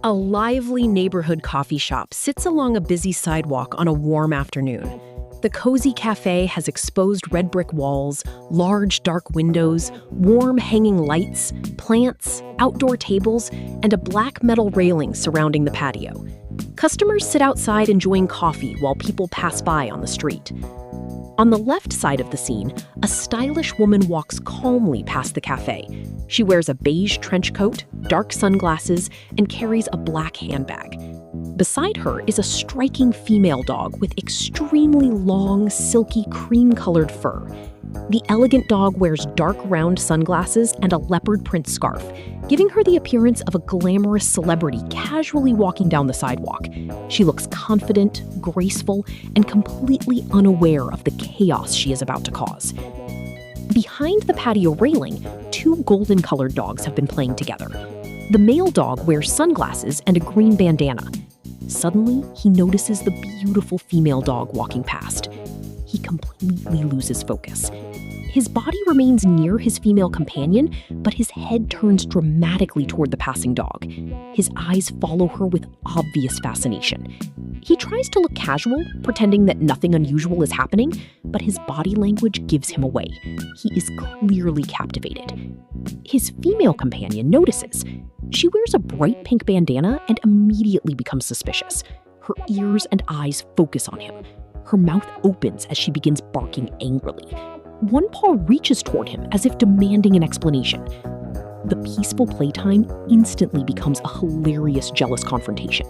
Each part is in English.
A lively neighborhood coffee shop sits along a busy sidewalk on a warm afternoon. The cozy cafe has exposed red brick walls, large dark windows, warm hanging lights, plants, outdoor tables, and a black metal railing surrounding the patio. Customers sit outside enjoying coffee while people pass by on the street. On the left side of the scene, a stylish woman walks calmly past the cafe. She wears a beige trench coat, dark sunglasses, and carries a black handbag. Beside her is a striking female dog with extremely long, silky, cream-colored fur. The elegant dog wears dark, round sunglasses and a leopard print scarf, giving her the appearance of a glamorous celebrity casually walking down the sidewalk. She looks confident, graceful, and completely unaware of the chaos she is about to cause. Behind the patio railing, two golden-colored dogs have been playing together. The male dog wears sunglasses and a green bandana. Suddenly, he notices the beautiful female dog walking past. He completely loses focus. His body remains near his female companion, but his head turns dramatically toward the passing dog. His eyes follow her with obvious fascination. He tries to look casual, pretending that nothing unusual is happening, but his body language gives him away. He is clearly captivated. His female companion notices. She wears a bright pink bandana and immediately becomes suspicious. Her ears and eyes focus on him. Her mouth opens as she begins barking angrily. One paw reaches toward him as if demanding an explanation. The peaceful playtime instantly becomes a hilarious, jealous confrontation.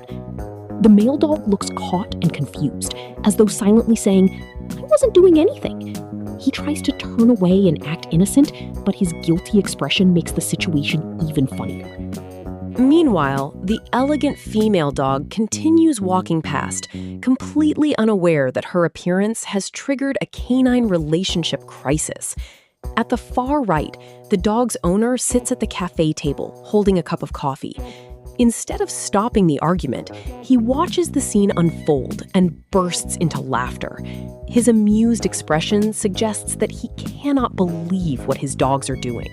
The male dog looks caught and confused, as though silently saying, "I wasn't doing anything." He tries to turn away and act innocent, but his guilty expression makes the situation even funnier. Meanwhile, the elegant female dog continues walking past, completely unaware that her appearance has triggered a canine relationship crisis. At the far right, the dog's owner sits at the cafe table, holding a cup of coffee. Instead of stopping the argument, he watches the scene unfold and bursts into laughter. His amused expression suggests that he cannot believe what his dogs are doing.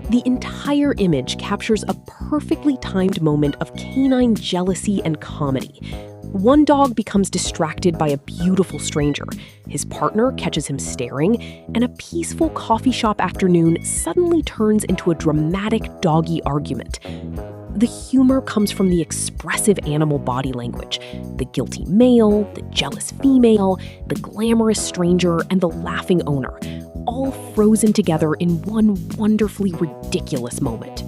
The entire image captures a perfectly timed moment of canine jealousy and comedy. One dog becomes distracted by a beautiful stranger. His partner catches him staring, and a peaceful coffee shop afternoon suddenly turns into a dramatic doggy argument. The humor comes from the expressive animal body language. The guilty male, the jealous female, the glamorous stranger, and the laughing owner, all frozen together in one wonderfully ridiculous moment.